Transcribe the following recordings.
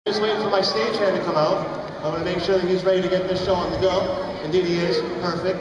Just waiting for my stagehand to come out. I'm going to make sure that he's ready to get this show on the go. Indeed he is. Perfect.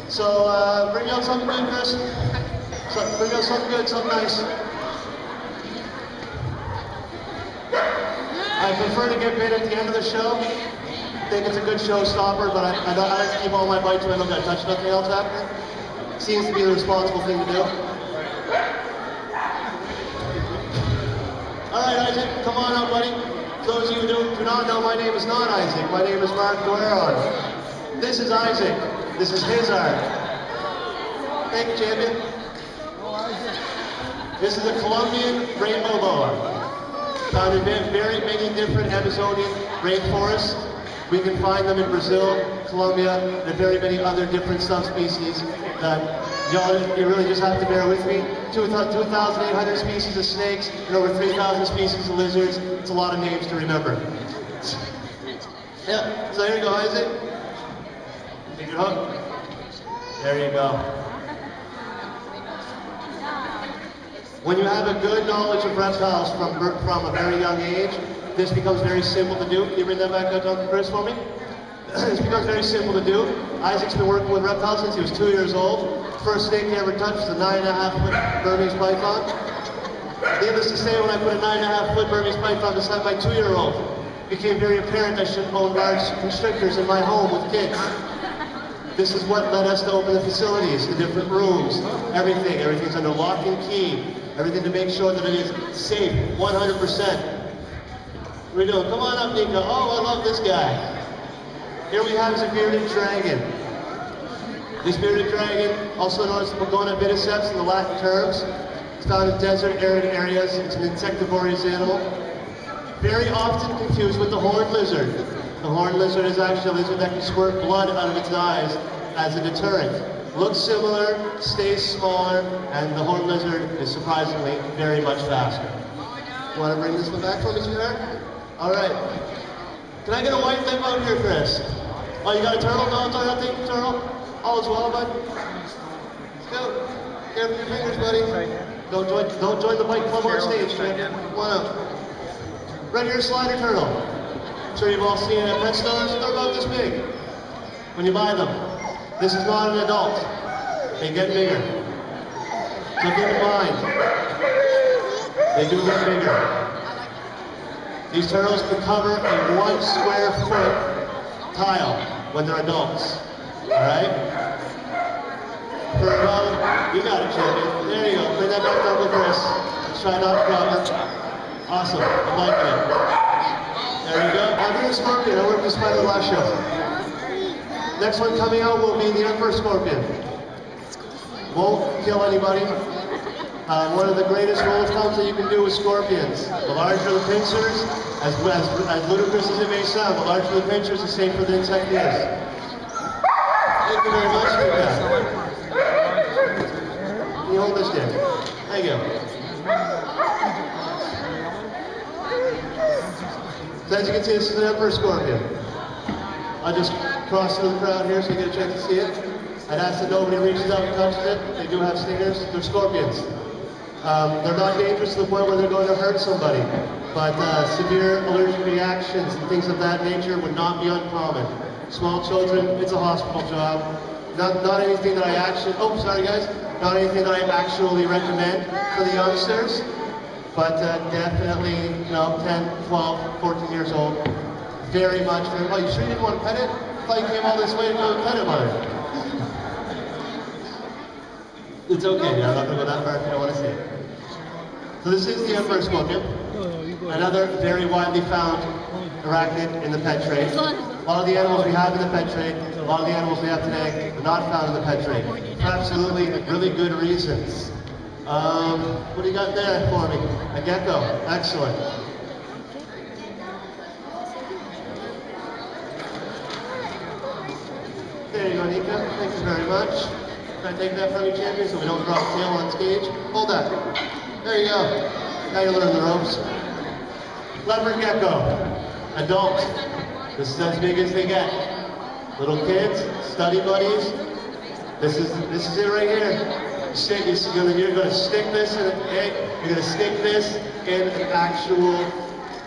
So bring out something good, Chris. Bring out something good, something nice. I prefer to get bit at the end of the show. I think it's a good showstopper, but I like to keep all my bites so I don't got to touch nothing else after. Seems to be the responsible thing to do. Alright, Isaac, come on out, buddy. For those of you who do not know, my name is not Isaac. My name is Mark Guerrero. This is Isaac. This is his art. Thank you, champion. This is a Colombian rainbow boa. Found in very many different Amazonian rainforests. We can find them in Brazil, Colombia, and very many other different subspecies that you really just have to bear with me. 2,800 species of snakes and over 3,000 species of lizards. It's a lot of names to remember. Yeah, so here you go, Isaac. Take your hook. There you go. When you have a good knowledge of reptiles from a very young age, this becomes very simple to do. Can you bring that back out, Dr. Chris, for me? This becomes very simple to do. Isaac's been working with reptiles since he was 2 years old. First snake he ever touched was a 9.5-foot Burmese python. Needless to say, when I put a 9.5-foot Burmese python beside my 2-year-old, it became very apparent I shouldn't own large constrictors in my home with kids. This is what led us to open the facilities, the different rooms, everything. Everything's under lock and key. Everything to make sure that it is safe, 100%. What are we doing? Come on up, Nico. Oh, I love this guy. Here we have is a bearded dragon. This bearded dragon, also known as the Pagona bidiceps in the Latin terms, it's found in desert, arid areas. It's an insectivorous animal. Very often confused with the horned lizard. The horned lizard is actually a lizard that can squirt blood out of its eyes as a deterrent. Looks similar, stays smaller, and the horned lizard is surprisingly very much faster. Want to bring this one back for me, sweetheart? All right. Can I get a white lip out here, Chris? Oh, you got a turtle? No, I don't think turtle. All is well, bud. Let's go. Careful your fingers, buddy. Don't join the bike club on stage, man. Come on out. Red ear slider turtle. I'm sure you've all seen it at pet stores. They're about this big when you buy them. This is not an adult. They get bigger. So keep in mind, they do get bigger. These turtles can cover a 1 square foot tile when they're adults. Alright? For about, you got it, champion. There you go. Bring that back down with Chris. Let's try not to drop it. Awesome. I'm liking it. There you go. I'll do a scorpion. I worked with spider last show. Next one coming out will be the emperor scorpion. Won't kill anybody. One of the greatest roll of thumbs that you can do with scorpions. The larger the pincers, as ludicrous as it may sound, the larger the pincers, the safer the insect is. Thank you very much, Luca. Can you hold this there? Thank you. So as you can see, this is an emperor scorpion. I'll just cross through the crowd here so you get a chance to see it. I'd ask that nobody reaches out and touches it. They do have stingers. They're scorpions. They're not dangerous to the point where they're going to hurt somebody, but severe allergic reactions and things of that nature would not be uncommon. Small children, it's a hospital job. Not anything that I actually, oh sorry guys, not anything that I actually recommend for the youngsters, but definitely, you know, 10, 12, 14 years old, very much, oh, you sure you didn't want to pet it? I thought you came all this way to go pet it, mother. It's okay, I'm not going to go that far if you don't want to see it. So this is the emperor scorpion, another very widely found arachnid in the pet trade. A lot of the animals we have in the pet trade, a lot of the animals we have today are not found in the pet trade for absolutely really good reasons. What do you got there for me? A gecko, excellent. There you go, Nika, thank you very much. Can I take that from you, champion, so we don't drop tail on stage? Hold that. There you go. Now you learn the ropes. Leopard gecko. Adult. This is as big as they get. Little kids, study buddies. This is it right here. You're gonna stick this in an actual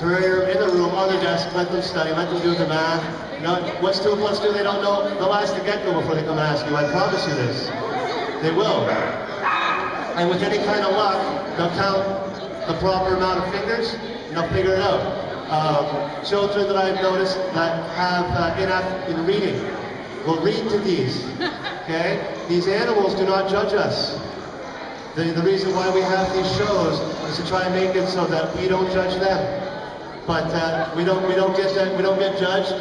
terrarium in the room, on their desk, let them study, let them do the math. You know, what's 2 plus 2, they don't know. They'll ask the get-go before they come and ask you. I promise you this. They will. And with any kind of luck, they'll count the proper amount of fingers, and they'll figure it out. Children that I've noticed that have in reading will read to these, okay? These animals do not judge us. The reason why we have these shows is to try and make it so that we don't judge them. But we don't get judged.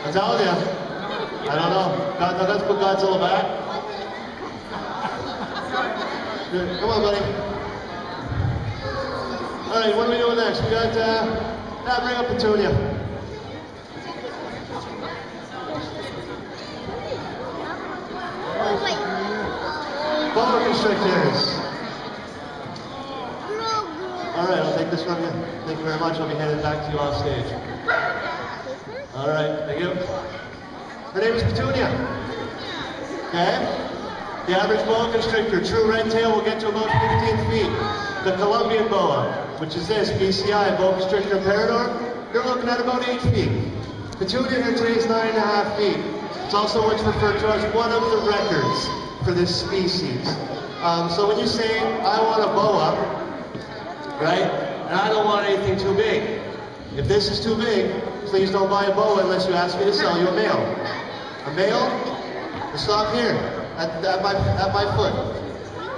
I'm telling you, I don't know. Let's put Godzilla back. Good. Come on, buddy. All right, what are we doing next? We got, bring up Petunia. Boa constrictors. All right, I'll take this from you. Thank you very much. I'll be handing it back to you off stage. All right, thank you. Her name is Petunia. Okay? The average boa constrictor, true red tail, will get to about 15 feet. The Colombian boa, which is this, BCI, boa constrictor imperador, you're looking at about 8 feet. Petunia here today is 9.5 feet. It's also what's referred to as one of the records for this species. So when you say, I want a boa, right, and I don't want anything too big. If this is too big, please don't buy a boa unless you ask me to sell you a male. A male, will stop here. At my foot,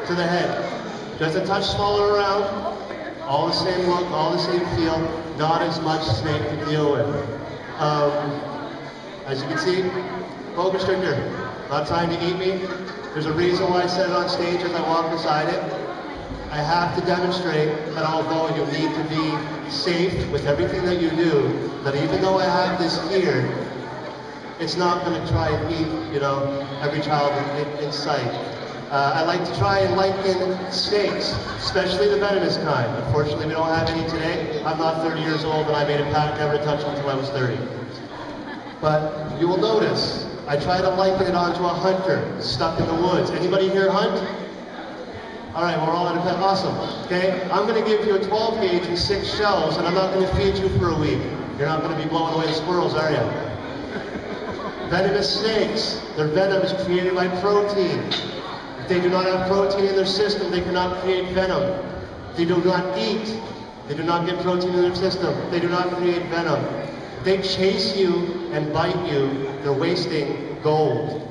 to the head. Just a touch smaller around, all the same look, all the same feel, not as much snake to deal with. As you can see, boa constrictor, not trying to eat me. There's a reason why I set it on stage as I walk beside it. I have to demonstrate that although you need to be safe with everything that you do, that even though I have this here, it's not going to try and eat, you know, every child in sight. I like to try and liken snakes, especially the venomous kind. Unfortunately, we don't have any today. I'm not 30 years old, and I made a pact never to touch them until I was 30. But you will notice, I try to liken it onto a hunter stuck in the woods. Anybody here hunt? All right, we're all in a pet. Awesome. Okay, I'm going to give you a 12 gauge and 6 shells, and I'm not going to feed you for a week. You're not going to be blowing away the squirrels, are you? Venomous snakes, their venom is created by protein. If they do not have protein in their system, they cannot create venom. If they do not eat, they do not get protein in their system, they do not create venom. If they chase you and bite you, they're wasting gold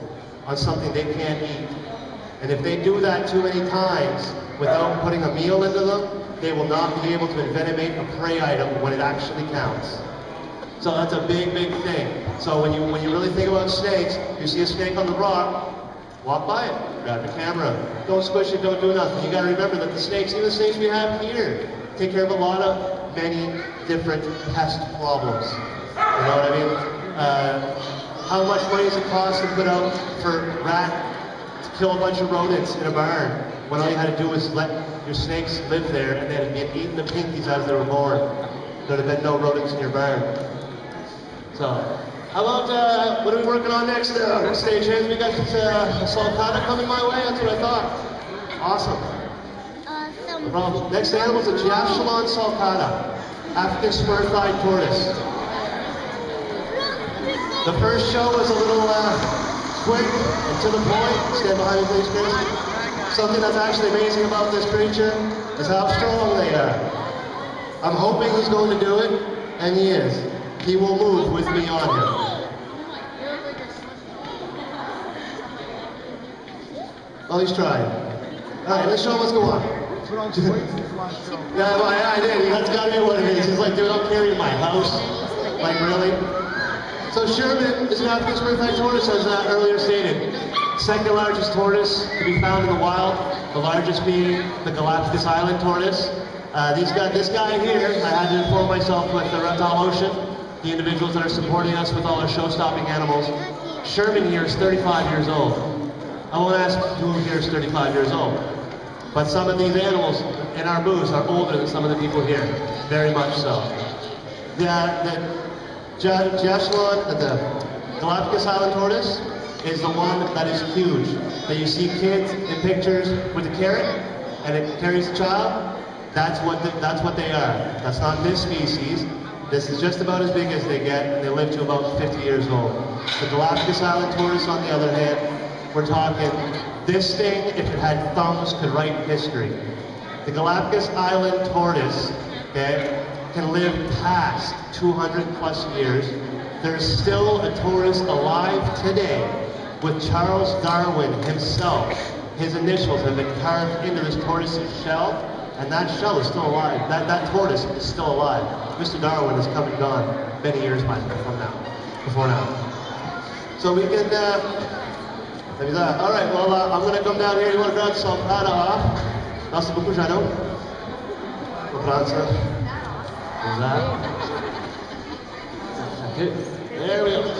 on something they can't eat. And if they do that too many times without putting a meal into them, they will not be able to envenomate a prey item when it actually counts. So that's a big, big thing. So when you really think about snakes, you see a snake on the rock, walk by it, grab your camera. Don't squish it, don't do nothing. You gotta remember that the snakes, even the snakes we have here, take care of many different pest problems. You know what I mean? How much money does it cost to put out for to kill a bunch of rodents in a barn, when all you had to do was let your snakes live there and then be eating the pinkies as they were born? There'd have been no rodents in your barn. So, how about, what are we working on next? Stage hands, we got this sulcata coming my way, that's what I thought. Awesome. No problem. Next animal is a Giashalon sulcata, African spur-thighed tortoise. The first show was a little quick and to the point. Stand behind me, please, Chris. Something that's actually amazing about this creature is how strong they are. I'm hoping he's going to do it, and he is. He will move with me on him. Oh, he's trying. All right, let's show him what's going on. Yeah, well, I did. That's got to be what it is. He's like, dude, I'll carry you to my house. Like, really? So Sherman is an African spur-thighed tortoise, as earlier stated. Second largest tortoise to be found in the wild. The largest being the Galapagos Island tortoise. This guy here, I had to inform myself with the Reptile Ocean, the individuals that are supporting us with all our show-stopping animals. Sherman here is 35 years old. I won't ask who here is 35 years old, but some of these animals in our booths are older than some of the people here, very much so. The Giashalon, the Galapagos Island tortoise, is the one that is huge, that you see kids in pictures with a carrot. and it carries a child, that's what they are. That's not this species. This is just about as big as they get, and they live to about 50 years old. The Galapagos Island tortoise, on the other hand, we're talking, this thing, if it had thumbs, could write history. The Galapagos Island tortoise, okay, can live past 200 plus years. There's still a tortoise alive today with Charles Darwin himself. His initials have been carved into this tortoise's shell, and that shell is still alive. That tortoise is still alive. Mr. Darwin has come and gone many years before now. So we can, maybe that. All right, well, I'm going to come down here. You want to grab some prada off? Merci beaucoup, Jeannot. We'll prendre ça. There we go.